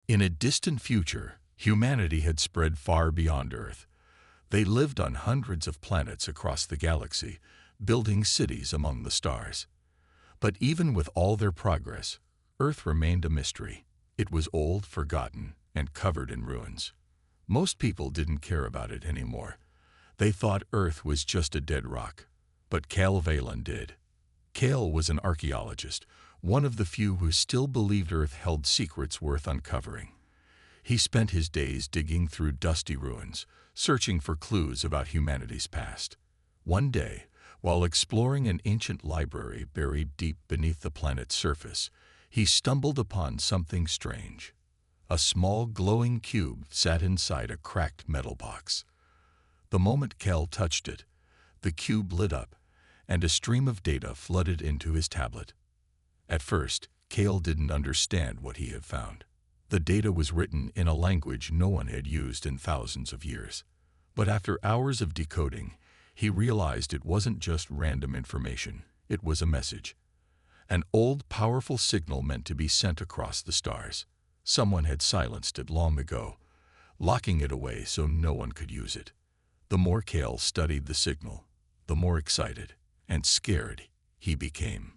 In a distant future, humanity had spread far beyond Earth. They lived on hundreds of planets across the galaxy, building cities among the stars. But even with all their progress, Earth remained a mystery. It was old, forgotten, and covered in ruins. Most people didn't care about it anymore. They thought Earth was just a dead rock. But Cale Valen did. Cale was an archaeologist, one of the few who still believed Earth held secrets worth uncovering. He spent his days digging through dusty ruins, searching for clues about humanity's past. One day, while exploring an ancient library buried deep beneath the planet's surface, he stumbled upon something strange. A small glowing cube sat inside a cracked metal box. The moment Cale touched it, the cube lit up, and a stream of data flooded into his tablet. At first, Cale didn't understand what he had found. The data was written in a language no one had used in thousands of years. But after hours of decoding, he realized it wasn't just random information, it was a message. An old, powerful signal meant to be sent across the stars. Someone had silenced it long ago, locking it away so no one could use it. The more Cale studied the signal, the more excited and scared he became.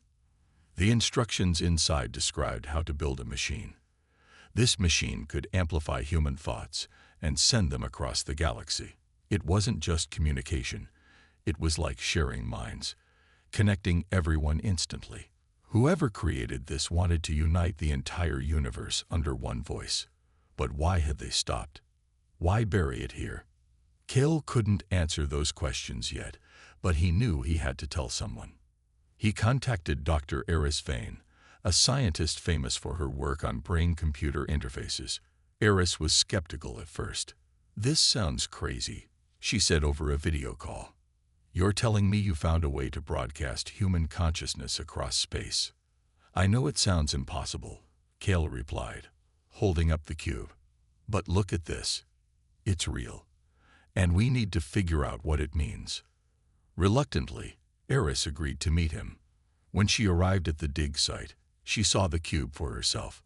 The instructions inside described how to build a machine. This machine could amplify human thoughts and send them across the galaxy. It wasn't just communication. It was like sharing minds, connecting everyone instantly. Whoever created this wanted to unite the entire universe under one voice. But why had they stopped? Why bury it here? Cale couldn't answer those questions yet, but he knew he had to tell someone. He contacted Dr. Eris Vane, a scientist famous for her work on brain-computer interfaces. Eris was skeptical at first. "This sounds crazy," she said over a video call. "You're telling me you found a way to broadcast human consciousness across space?" "I know it sounds impossible," Cale replied, holding up the cube. "But look at this. It's real. And we need to figure out what it means." Reluctantly, Eris agreed to meet him. When she arrived at the dig site, she saw the cube for herself.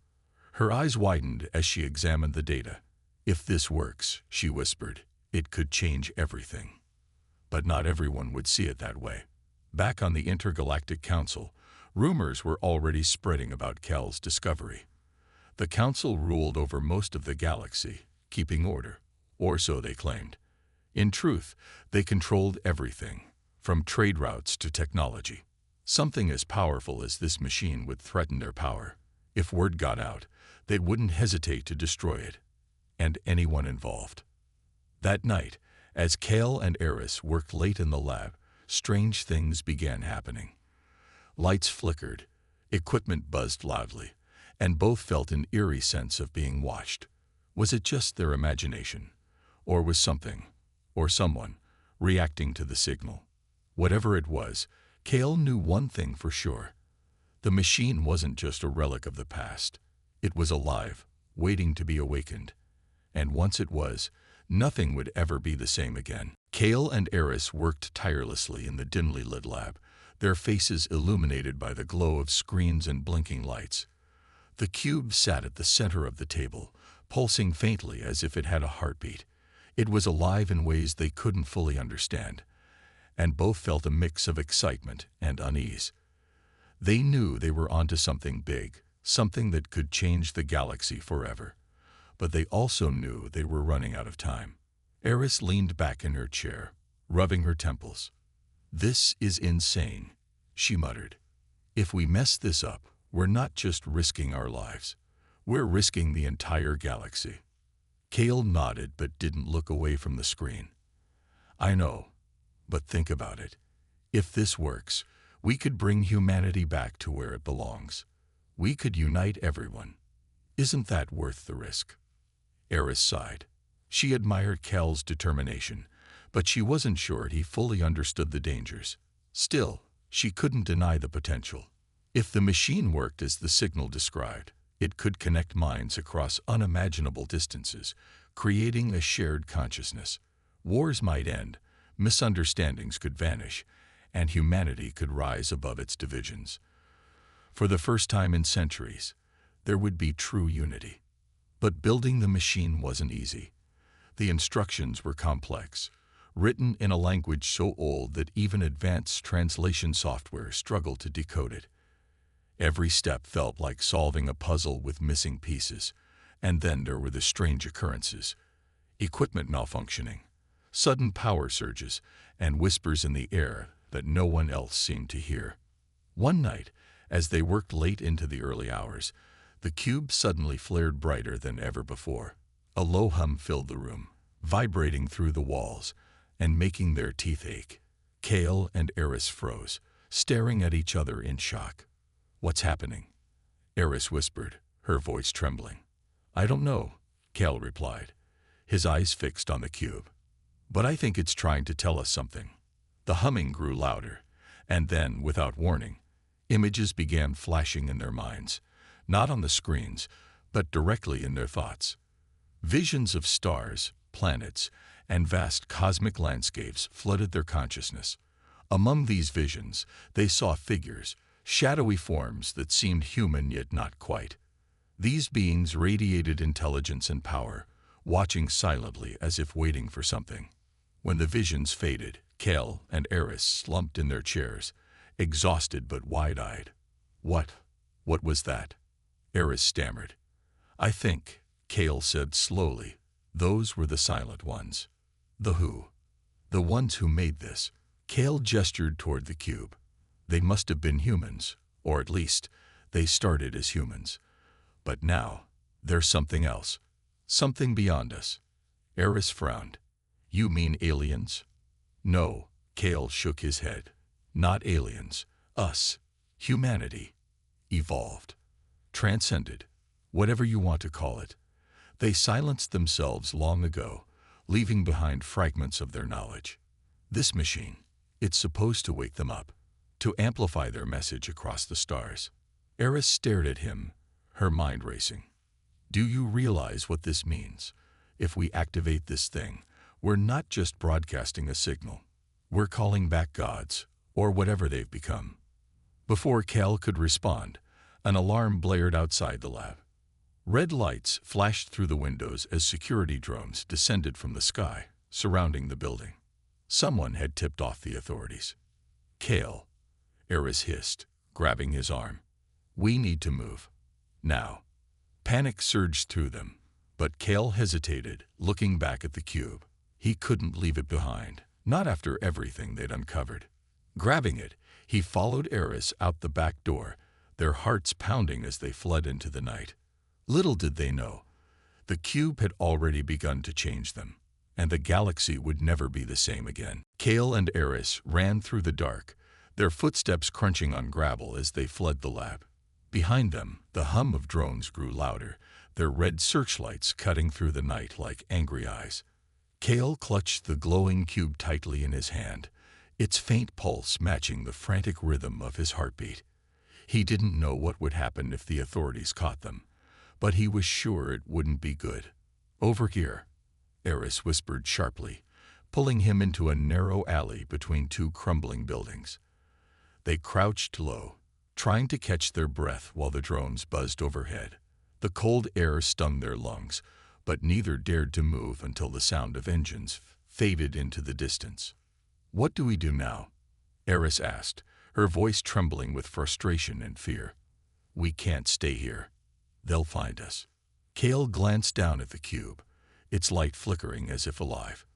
Her eyes widened as she examined the data. "If this works," she whispered, "it could change everything." But not everyone would see it that way. Back on the Intergalactic Council, rumors were already spreading about Cale's discovery. The Council ruled over most of the galaxy, keeping order, or so they claimed. In truth, they controlled everything, from trade routes to technology. Something as powerful as this machine would threaten their power. If word got out, they wouldn't hesitate to destroy it, and anyone involved. That night, as Cale and Eris worked late in the lab, strange things began happening. Lights flickered, equipment buzzed loudly, and both felt an eerie sense of being watched. Was it just their imagination? Or was something, or someone, reacting to the signal? Whatever it was, Cale knew one thing for sure. The machine wasn't just a relic of the past. It was alive, waiting to be awakened. And once it was, nothing would ever be the same again. Cale and Eris worked tirelessly in the dimly lit lab, their faces illuminated by the glow of screens and blinking lights. The cube sat at the center of the table, pulsing faintly as if it had a heartbeat. It was alive in ways they couldn't fully understand, and both felt a mix of excitement and unease. They knew they were onto something big, something that could change the galaxy forever. But they also knew they were running out of time. Eris leaned back in her chair, rubbing her temples. "This is insane," she muttered. "If we mess this up, we're not just risking our lives. We're risking the entire galaxy." Cale nodded but didn't look away from the screen. "I know, but think about it. If this works, we could bring humanity back to where it belongs. We could unite everyone. Isn't that worth the risk?" Eris sighed. She admired Cale's determination, but she wasn't sure he fully understood the dangers. Still, she couldn't deny the potential. If the machine worked as the signal described, it could connect minds across unimaginable distances, creating a shared consciousness. Wars might end, misunderstandings could vanish, and humanity could rise above its divisions. For the first time in centuries, there would be true unity. But building the machine wasn't easy. The instructions were complex, written in a language so old that even advanced translation software struggled to decode it. Every step felt like solving a puzzle with missing pieces, and then there were the strange occurrences: equipment malfunctioning, sudden power surges, and whispers in the air that no one else seemed to hear. One night, as they worked late into the early hours, the cube suddenly flared brighter than ever before. A low hum filled the room, vibrating through the walls and making their teeth ache. Kale and Eris froze, staring at each other in shock. "What's happening?" Eris whispered, her voice trembling. "I don't know," Kale replied, his eyes fixed on the cube. "But I think it's trying to tell us something." The humming grew louder, and then, without warning, images began flashing in their minds, not on the screens, but directly in their thoughts. Visions of stars, planets, and vast cosmic landscapes flooded their consciousness. Among these visions, they saw figures, shadowy forms that seemed human yet not quite. These beings radiated intelligence and power, watching silently as if waiting for something. When the visions faded, Kale and Eris slumped in their chairs, exhausted but wide-eyed. What was that?" Eris stammered. "I think," Kale said slowly, "those were the Silent Ones." "The who?" "The ones who made this." Kale gestured toward the cube. "They must have been humans, or at least, they started as humans. But now, there's something else. Something beyond us." Eris frowned. "You mean aliens?" "No," Kale shook his head. "Not aliens. Us. Humanity. Evolved. Transcended. Whatever you want to call it. They silenced themselves long ago, leaving behind fragments of their knowledge. This machine, it's supposed to wake them up, to amplify their message across the stars." Eris stared at him, her mind racing. "Do you realize what this means? If we activate this thing, we're not just broadcasting a signal. We're calling back gods, or whatever they've become." Before Kale could respond, an alarm blared outside the lab. Red lights flashed through the windows as security drones descended from the sky, surrounding the building. Someone had tipped off the authorities. "Kale," Eris hissed, grabbing his arm. "We need to move. Now." Panic surged through them, but Kale hesitated, looking back at the cube. He couldn't leave it behind, not after everything they'd uncovered. Grabbing it, he followed Eris out the back door, their hearts pounding as they fled into the night. Little did they know, the cube had already begun to change them, and the galaxy would never be the same again. Kale and Eris ran through the dark, their footsteps crunching on gravel as they fled the lab. Behind them, the hum of drones grew louder, their red searchlights cutting through the night like angry eyes. Kale clutched the glowing cube tightly in his hand, its faint pulse matching the frantic rhythm of his heartbeat. He didn't know what would happen if the authorities caught them, but he was sure it wouldn't be good. "Over here," Eris whispered sharply, pulling him into a narrow alley between two crumbling buildings. They crouched low, trying to catch their breath while the drones buzzed overhead. The cold air stung their lungs, but neither dared to move until the sound of engines faded into the distance. "What do we do now?" Eris asked, her voice trembling with frustration and fear. "We can't stay here. They'll find us." Kale glanced down at the cube, its light flickering as if alive.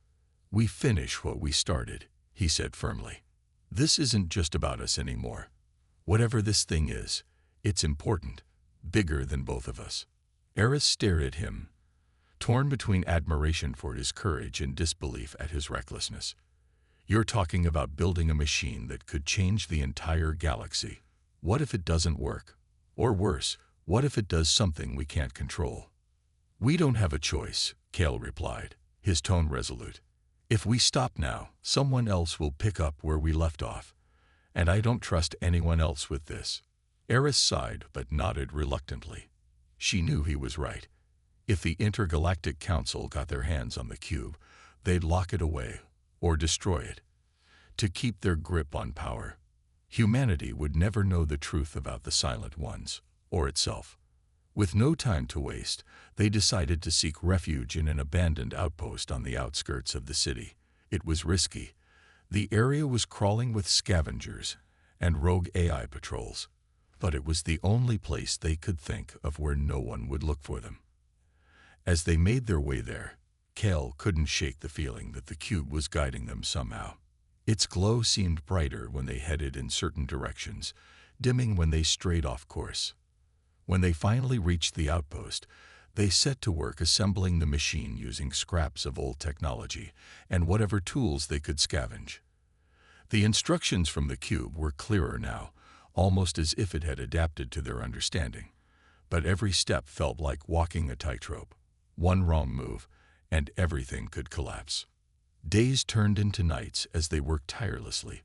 "We finish what we started," he said firmly. "This isn't just about us anymore. Whatever this thing is, it's important, bigger than both of us." Eris stared at him, torn between admiration for his courage and disbelief at his recklessness. "You're talking about building a machine that could change the entire galaxy. What if it doesn't work? Or worse, what if it does something we can't control?" "We don't have a choice," Kale replied, his tone resolute. "If we stop now, someone else will pick up where we left off, and I don't trust anyone else with this." Eris sighed but nodded reluctantly. She knew he was right. If the Intergalactic Council got their hands on the cube, they'd lock it away or destroy it. To keep their grip on power, humanity would never know the truth about the Silent Ones or itself. With no time to waste, they decided to seek refuge in an abandoned outpost on the outskirts of the city. It was risky. The area was crawling with scavengers and rogue AI patrols, but it was the only place they could think of where no one would look for them. As they made their way there, Kale couldn't shake the feeling that the cube was guiding them somehow. Its glow seemed brighter when they headed in certain directions, dimming when they strayed off course. When they finally reached the outpost, they set to work assembling the machine using scraps of old technology and whatever tools they could scavenge. The instructions from the cube were clearer now, almost as if it had adapted to their understanding. But every step felt like walking a tightrope. One wrong move, and everything could collapse. Days turned into nights as they worked tirelessly,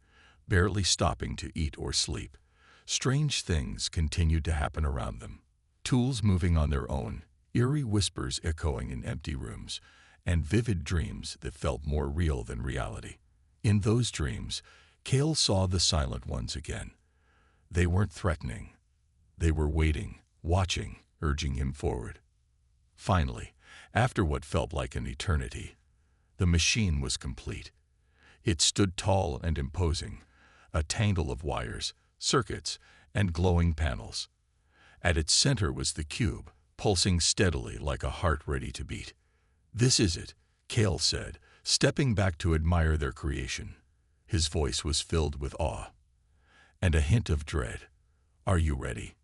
barely stopping to eat or sleep. Strange things continued to happen around them. Tools moving on their own, eerie whispers echoing in empty rooms, and vivid dreams that felt more real than reality. In those dreams, Kale saw the Silent Ones again. They weren't threatening. They were waiting, watching, urging him forward. Finally, after what felt like an eternity, the machine was complete. It stood tall and imposing, a tangle of wires, circuits, and glowing panels. At its center was the cube, pulsing steadily like a heart ready to beat. "This is it," Kale said, stepping back to admire their creation. His voice was filled with awe and a hint of dread. "Are you ready?"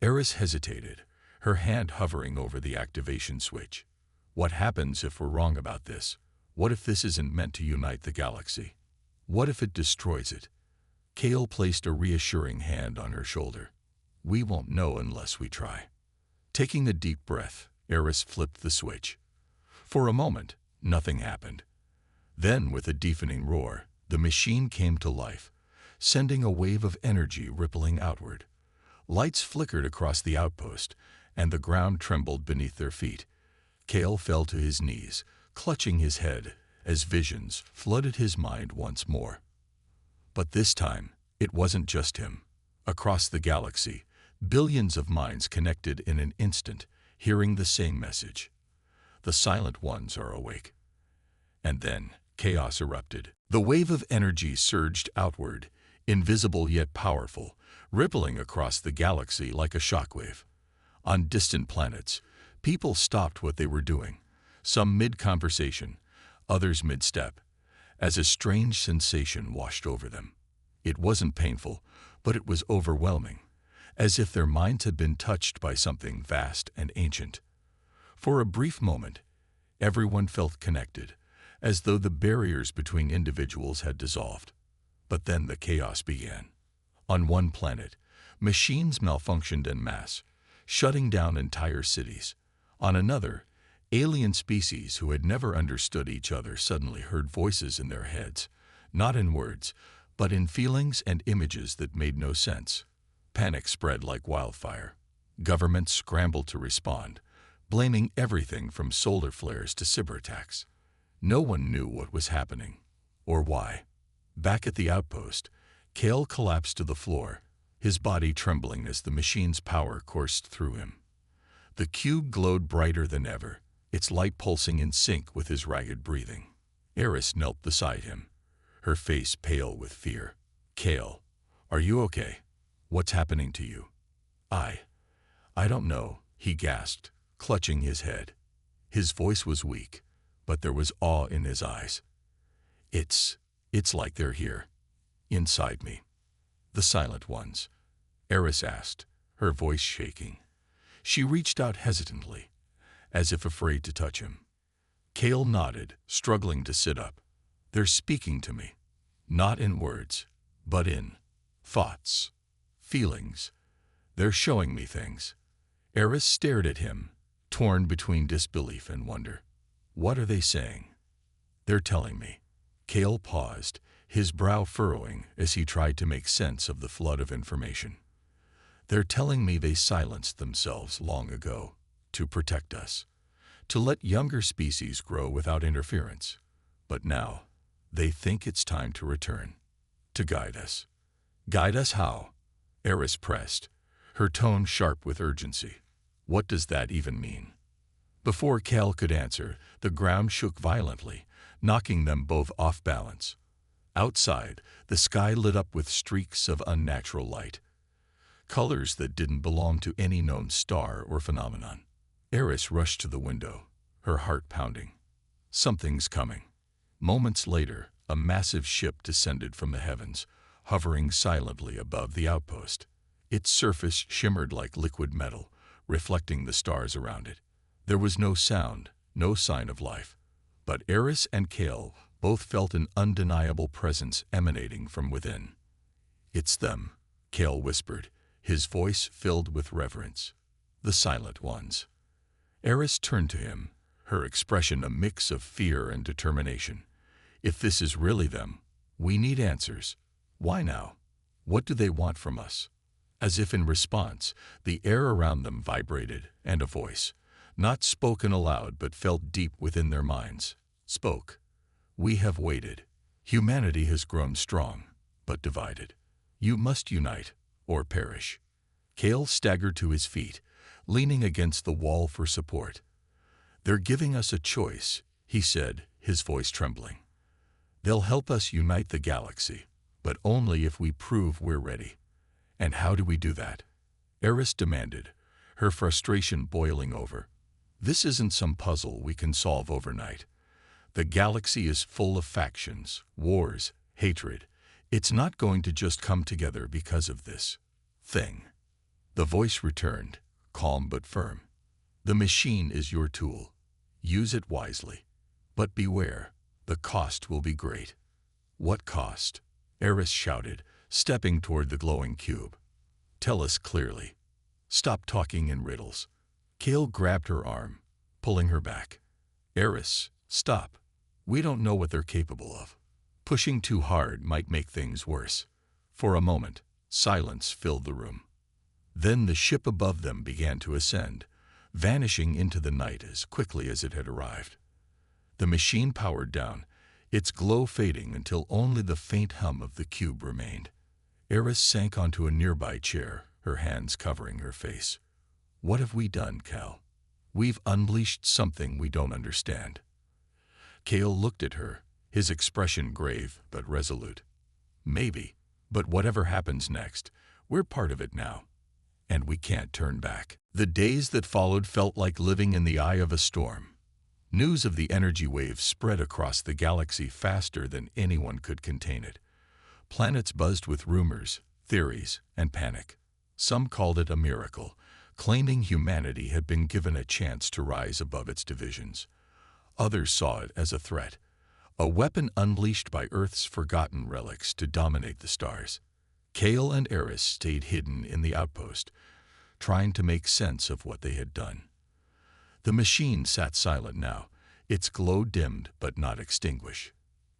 Eris hesitated, her hand hovering over the activation switch. What happens if we're wrong about this? What if this isn't meant to unite the galaxy? What if it destroys it? Kale placed a reassuring hand on her shoulder. "We won't know unless we try." Taking a deep breath, Eris flipped the switch. For a moment, nothing happened. Then, with a deafening roar, the machine came to life, sending a wave of energy rippling outward. Lights flickered across the outpost, and the ground trembled beneath their feet. Kale fell to his knees, clutching his head, as visions flooded his mind once more. But this time, it wasn't just him. Across the galaxy, billions of minds connected in an instant, hearing the same message. The Silent Ones are awake. And then, chaos erupted. The wave of energy surged outward, invisible yet powerful, rippling across the galaxy like a shockwave. On distant planets, people stopped what they were doing, some mid-conversation, others mid-step, as a strange sensation washed over them. It wasn't painful, but it was overwhelming, as if their minds had been touched by something vast and ancient. For a brief moment, everyone felt connected, as though the barriers between individuals had dissolved. But then the chaos began. On one planet, machines malfunctioned en masse, shutting down entire cities. On another, alien species who had never understood each other suddenly heard voices in their heads, not in words, but in feelings and images that made no sense. Panic spread like wildfire. Governments scrambled to respond, blaming everything from solar flares to cyber attacks. No one knew what was happening, or why. Back at the outpost, Kale collapsed to the floor, his body trembling as the machine's power coursed through him. The cube glowed brighter than ever, its light pulsing in sync with his ragged breathing. Eris knelt beside him, her face pale with fear. "Kale, are you okay? What's happening to you?" I don't know," he gasped, clutching his head. His voice was weak, but there was awe in his eyes. It's like they're here, inside me." "The Silent Ones?" Eris asked, her voice shaking. She reached out hesitantly, as if afraid to touch him. Kale nodded, struggling to sit up. "They're speaking to me, not in words, but in thoughts, feelings. They're showing me things." Eris stared at him, torn between disbelief and wonder. "What are they saying?" "They're telling me." Kale paused, his brow furrowing as he tried to make sense of the flood of information. "They're telling me they silenced themselves long ago, to protect us, to let younger species grow without interference. But now, they think it's time to return, to guide us." "Guide us how?" Eris pressed, her tone sharp with urgency. What does that even mean? Before Cal could answer, the ground shook violently, knocking them both off balance. Outside, the sky lit up with streaks of unnatural light, colors that didn't belong to any known star or phenomenon. Eris rushed to the window, her heart pounding. Something's coming. Moments later, a massive ship descended from the heavens, hovering silently above the outpost. Its surface shimmered like liquid metal, reflecting the stars around it. There was no sound, no sign of life, but Eris and Cale both felt an undeniable presence emanating from within. "It's them," Cale whispered, his voice filled with reverence. "The Silent Ones." Eris turned to him, her expression a mix of fear and determination. "If this is really them, we need answers. Why now? What do they want from us?" As if in response, the air around them vibrated, and a voice, not spoken aloud but felt deep within their minds, spoke. "We have waited. Humanity has grown strong, but divided. You must unite, or perish." Cale staggered to his feet, leaning against the wall for support. "They're giving us a choice," he said, his voice trembling. "They'll help us unite the galaxy, but only if we prove we're ready." "And how do we do that?" Eris demanded, her frustration boiling over. "This isn't some puzzle we can solve overnight. The galaxy is full of factions, wars, hatred. It's not going to just come together because of this thing." The voice returned, calm but firm. "The machine is your tool. Use it wisely. But beware, the cost will be great." "What cost?" Eris shouted, stepping toward the glowing cube. "Tell us clearly. Stop talking in riddles." Cale grabbed her arm, pulling her back. "Eris, stop. We don't know what they're capable of. Pushing too hard might make things worse." For a moment, silence filled the room. Then the ship above them began to ascend, vanishing into the night as quickly as it had arrived. The machine powered down, its glow fading until only the faint hum of the cube remained. Eris sank onto a nearby chair, her hands covering her face. "What have we done, Cal? We've unleashed something we don't understand." Cale looked at her, his expression grave but resolute. "Maybe, but whatever happens next, we're part of it now, and we can't turn back." The days that followed felt like living in the eye of a storm. News of the energy wave spread across the galaxy faster than anyone could contain it. Planets buzzed with rumors, theories, and panic. Some called it a miracle, claiming humanity had been given a chance to rise above its divisions. Others saw it as a threat, a weapon unleashed by Earth's forgotten relics to dominate the stars. Cale and Eris stayed hidden in the outpost, trying to make sense of what they had done. The machine sat silent now, its glow dimmed but not extinguished.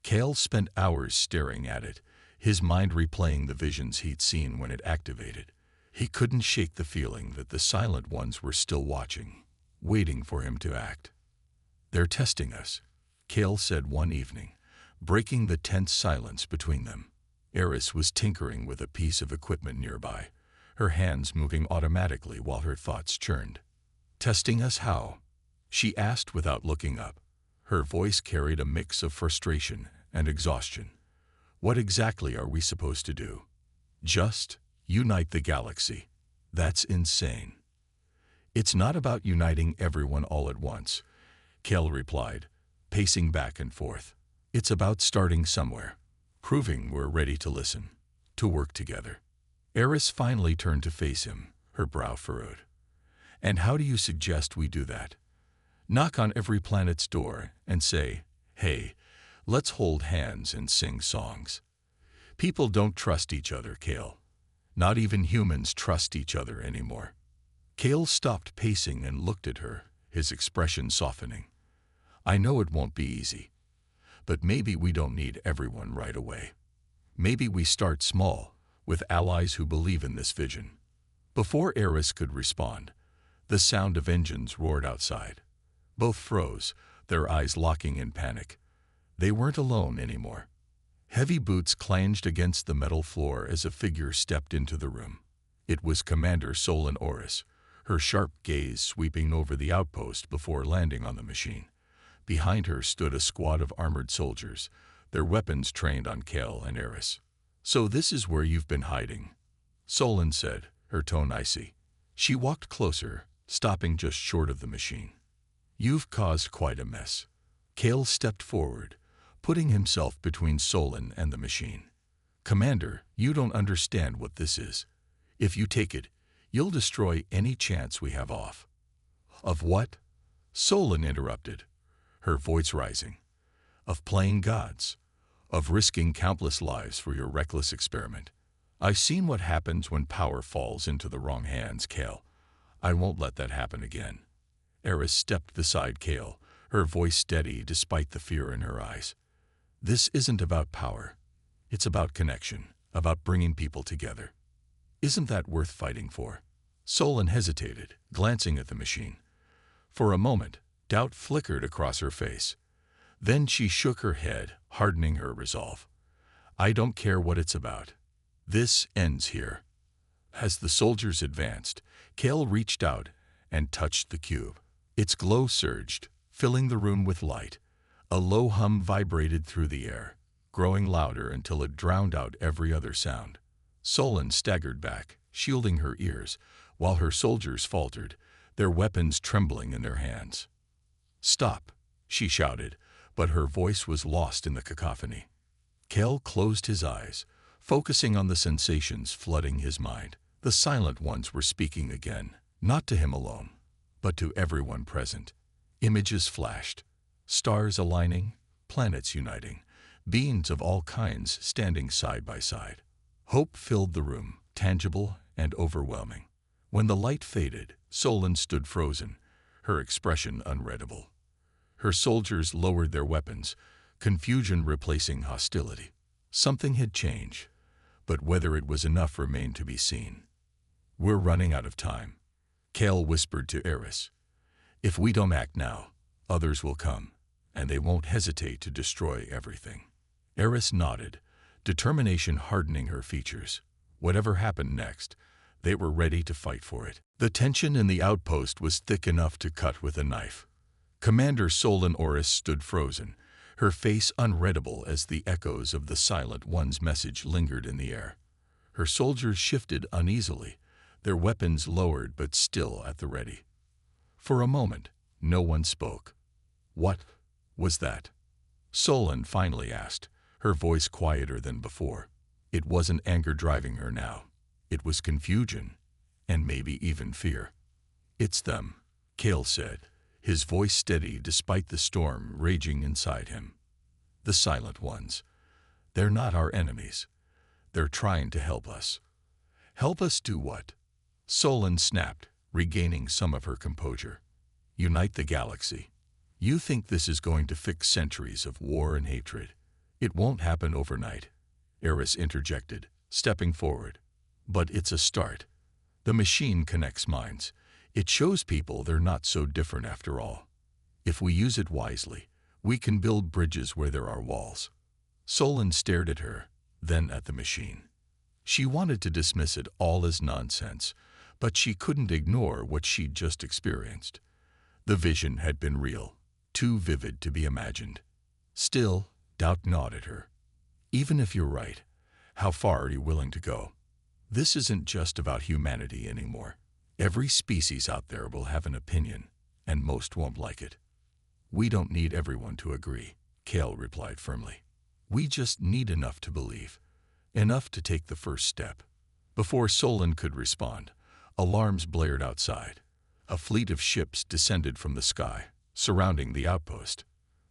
Cale spent hours staring at it, his mind replaying the visions he'd seen when it activated. He couldn't shake the feeling that the Silent Ones were still watching, waiting for him to act. "They're testing us," Cale said one evening, breaking the tense silence between them. Eris was tinkering with a piece of equipment nearby, her hands moving automatically while her thoughts churned. "Testing us how?" she asked without looking up. Her voice carried a mix of frustration and exhaustion. "What exactly are we supposed to do?" "Just unite the galaxy." "That's insane." "It's not about uniting everyone all at once," Cale replied, pacing back and forth. "It's about starting somewhere, proving we're ready to listen, to work together." Eris finally turned to face him, her brow furrowed. "And how do you suggest we do that?" "Knock on every planet's door and say, 'Hey, let's hold hands and sing songs.'" "People don't trust each other, Cale. Not even humans trust each other anymore." Cale stopped pacing and looked at her, his expression softening. "I know it won't be easy, but maybe we don't need everyone right away. Maybe we start small, with allies who believe in this vision." Before Eris could respond, the sound of engines roared outside. Both froze, their eyes locking in panic. They weren't alone anymore. Heavy boots clanged against the metal floor as a figure stepped into the room. It was Commander Solon Oris, her sharp gaze sweeping over the outpost before landing on the machine. Behind her stood a squad of armored soldiers, their weapons trained on Kale and Eris. "So this is where you've been hiding," Solon said, her tone icy. She walked closer, stopping just short of the machine. "You've caused quite a mess." Kale stepped forward, putting himself between Solon and the machine. "Commander, you don't understand what this is. If you take it, you'll destroy any chance we have off." "Of what?" Solon interrupted, her voice rising. "Of playing gods. Of risking countless lives for your reckless experiment. I've seen what happens when power falls into the wrong hands, Kale. I won't let that happen again." Eris stepped beside Kale, her voice steady despite the fear in her eyes. "This isn't about power. It's about connection, about bringing people together. Isn't that worth fighting for?" Solon hesitated, glancing at the machine. For a moment, doubt flickered across her face. Then she shook her head, hardening her resolve. "I don't care what it's about. This ends here." As the soldiers advanced, Kale reached out and touched the cube. Its glow surged, filling the room with light. A low hum vibrated through the air, growing louder until it drowned out every other sound. Solon staggered back, shielding her ears, while her soldiers faltered, their weapons trembling in their hands. "Stop," she shouted, but her voice was lost in the cacophony. Kale closed his eyes, focusing on the sensations flooding his mind. The silent ones were speaking again, not to him alone, but to everyone present. Images flashed, stars aligning, planets uniting, beings of all kinds standing side by side. Hope filled the room, tangible and overwhelming. When the light faded, Solon stood frozen, her expression unreadable. Her soldiers lowered their weapons, confusion replacing hostility. Something had changed, but whether it was enough remained to be seen. "We're running out of time," Kale whispered to Eris. "If we don't act now, others will come, and they won't hesitate to destroy everything." Eris nodded, determination hardening her features. Whatever happened next, they were ready to fight for it. The tension in the outpost was thick enough to cut with a knife. Commander Solon Oris stood frozen, her face unreadable as the echoes of the Silent One's message lingered in the air. Her soldiers shifted uneasily, their weapons lowered but still at the ready. For a moment, no one spoke. "What was that?" Solon finally asked, her voice quieter than before. It wasn't anger driving her now. It was confusion, and maybe even fear. "It's them," Kale said, his voice steady despite the storm raging inside him. "The Silent Ones. They're not our enemies. They're trying to help us." "Help us do what?" Solon snapped, regaining some of her composure. "Unite the galaxy. You think this is going to fix centuries of war and hatred. It won't happen overnight," Eris interjected, stepping forward. "But it's a start. The machine connects minds. It shows people they're not so different after all. If we use it wisely, we can build bridges where there are walls." Solon stared at her, then at the machine. She wanted to dismiss it all as nonsense, but she couldn't ignore what she'd just experienced. The vision had been real, too vivid to be imagined. Still, doubt gnawed at her. "Even if you're right, how far are you willing to go? This isn't just about humanity anymore. Every species out there will have an opinion, and most won't like it." "We don't need everyone to agree," Kale replied firmly. "We just need enough to believe, enough to take the first step." Before Solon could respond, alarms blared outside. A fleet of ships descended from the sky, surrounding the outpost.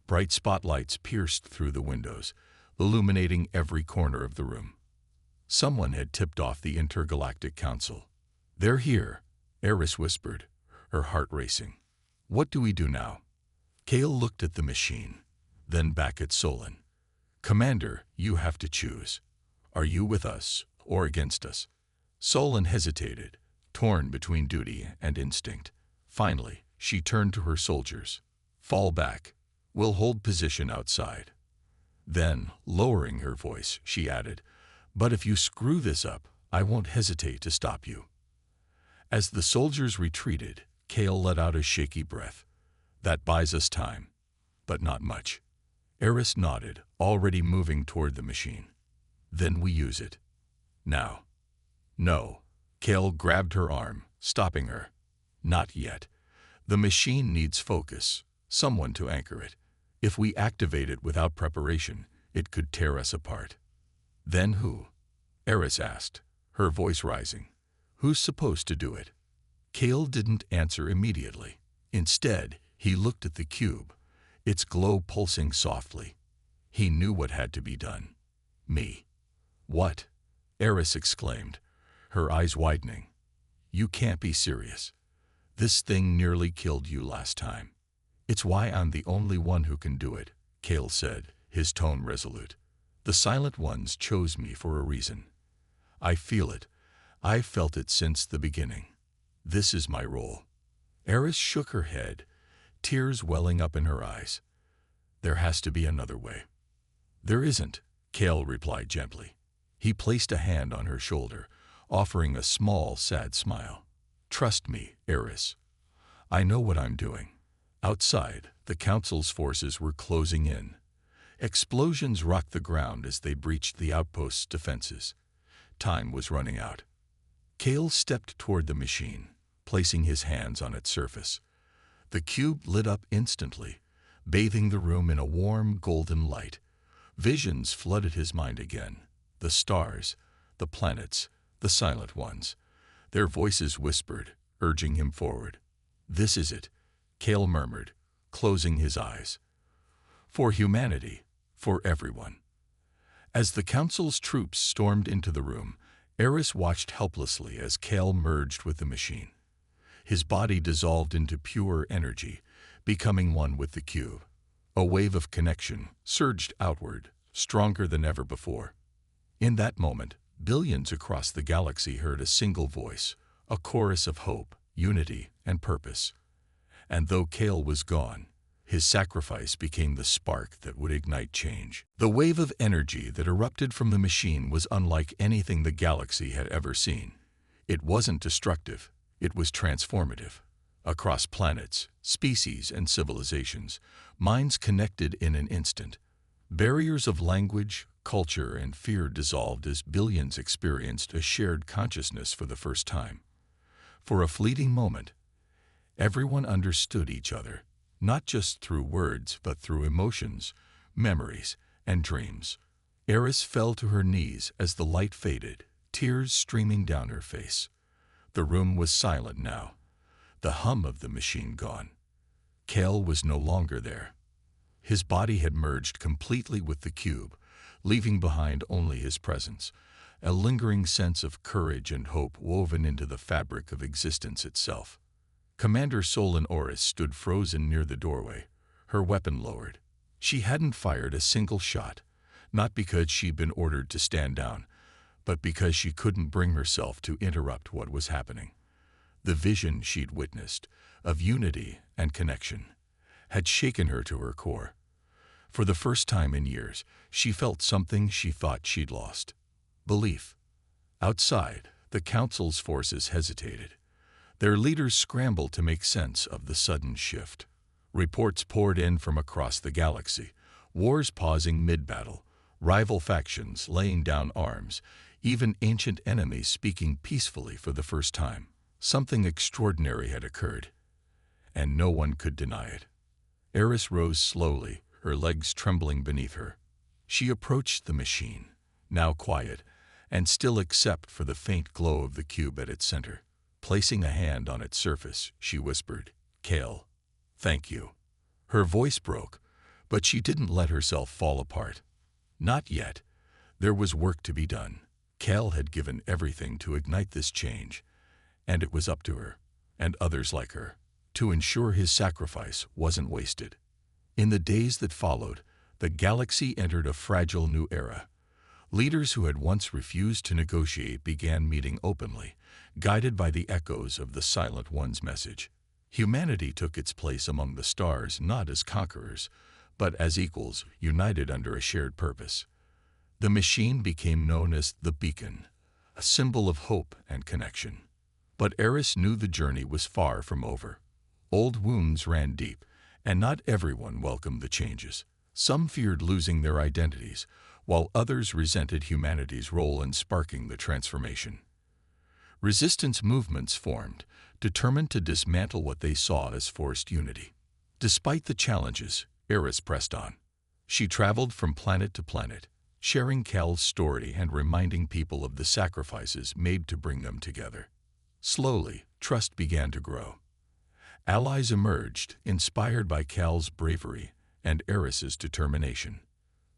Bright spotlights pierced through the windows, illuminating every corner of the room. Someone had tipped off the Intergalactic Council. "They're here," Eris whispered, her heart racing. "What do we do now?" Kale looked at the machine, then back at Solon. "Commander, you have to choose. Are you with us or against us?" Solon hesitated, torn between duty and instinct. Finally, she turned to her soldiers. "Fall back. We'll hold position outside." Then, lowering her voice, she added, "But if you screw this up, I won't hesitate to stop you." As the soldiers retreated, Kale let out a shaky breath. That buys us time, but not much. Eris nodded, already moving toward the machine. Then we use it. Now. No. Kale grabbed her arm, stopping her. Not yet. The machine needs focus, someone to anchor it. If we activate it without preparation, it could tear us apart. Then who? Eris asked, her voice rising. Who's supposed to do it? Kale didn't answer immediately. Instead, he looked at the cube, its glow pulsing softly. He knew what had to be done. Me. What? Eris exclaimed, her eyes widening. You can't be serious. This thing nearly killed you last time. It's why I'm the only one who can do it, Kale said, his tone resolute. The Silent Ones chose me for a reason. I feel it. I've felt it since the beginning. This is my role. Eris shook her head, tears welling up in her eyes. There has to be another way. There isn't, Kale replied gently. He placed a hand on her shoulder, offering a small, sad smile. Trust me, Eris. I know what I'm doing. Outside, the Council's forces were closing in. Explosions rocked the ground as they breached the outpost's defenses. Time was running out. Kale stepped toward the machine, placing his hands on its surface. The cube lit up instantly, bathing the room in a warm, golden light. Visions flooded his mind again. The stars, the planets, the Silent Ones. Their voices whispered, urging him forward. This is it, Kale murmured, closing his eyes. For humanity, for everyone. As the Council's troops stormed into the room, Eris watched helplessly as Kale merged with the machine. His body dissolved into pure energy, becoming one with the cube. A wave of connection surged outward, stronger than ever before. In that moment, billions across the galaxy heard a single voice, a chorus of hope, unity, and purpose. And though Kale was gone, his sacrifice became the spark that would ignite change. The wave of energy that erupted from the machine was unlike anything the galaxy had ever seen. It wasn't destructive, it was transformative. Across planets, species, and civilizations, minds connected in an instant. Barriers of language, culture, and fear dissolved as billions experienced a shared consciousness for the first time. For a fleeting moment, everyone understood each other, not just through words, but through emotions, memories, and dreams. Eris fell to her knees as the light faded, tears streaming down her face. The room was silent now, the hum of the machine gone. Kale was no longer there. His body had merged completely with the cube, leaving behind only his presence, a lingering sense of courage and hope woven into the fabric of existence itself. Commander Solon Oris stood frozen near the doorway, her weapon lowered. She hadn't fired a single shot, not because she'd been ordered to stand down, but because she couldn't bring herself to interrupt what was happening. The vision she'd witnessed, of unity and connection, had shaken her to her core. For the first time in years, she felt something she thought she'd lost. Belief. Outside, the Council's forces hesitated. Their leaders scrambled to make sense of the sudden shift. Reports poured in from across the galaxy, wars pausing mid-battle, rival factions laying down arms, even ancient enemies speaking peacefully for the first time. Something extraordinary had occurred, and no one could deny it. Eris rose slowly, her legs trembling beneath her. She approached the machine, now quiet, and still except for the faint glow of the cube at its center. Placing a hand on its surface, she whispered, "Kale, thank you." Her voice broke, but she didn't let herself fall apart. Not yet. There was work to be done. Kale had given everything to ignite this change, and it was up to her, and others like her, to ensure his sacrifice wasn't wasted. In the days that followed, the galaxy entered a fragile new era. Leaders who had once refused to negotiate began meeting openly, guided by the echoes of the Silent One's message. Humanity took its place among the stars not as conquerors, but as equals united under a shared purpose. The machine became known as the Beacon, a symbol of hope and connection. But Eris knew the journey was far from over. Old wounds ran deep, and not everyone welcomed the changes. Some feared losing their identities, while others resented humanity's role in sparking the transformation. Resistance movements formed, determined to dismantle what they saw as forced unity. Despite the challenges, Eris pressed on. She traveled from planet to planet, sharing Cal's story and reminding people of the sacrifices made to bring them together. Slowly, trust began to grow. Allies emerged, inspired by Cal's bravery and Eris's determination.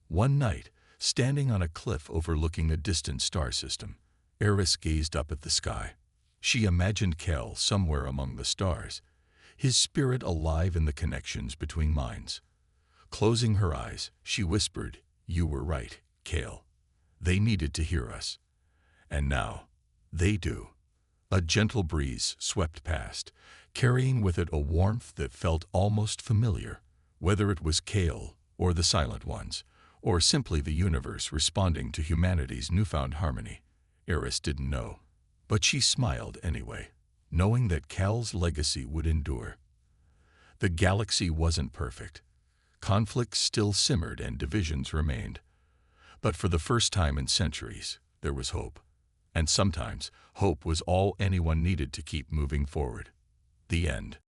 One night, standing on a cliff overlooking a distant star system, Eris gazed up at the sky. She imagined Cal somewhere among the stars, his spirit alive in the connections between minds. Closing her eyes, she whispered, "You were right, Cal. They needed to hear us. And now, they do." A gentle breeze swept past, carrying with it a warmth that felt almost familiar, whether it was Cal or the Silent Ones, or simply the universe responding to humanity's newfound harmony. Eris didn't know, but she smiled anyway, knowing that Cal's legacy would endure. The galaxy wasn't perfect. Conflicts still simmered and divisions remained. But for the first time in centuries, there was hope. And sometimes, hope was all anyone needed to keep moving forward. The end.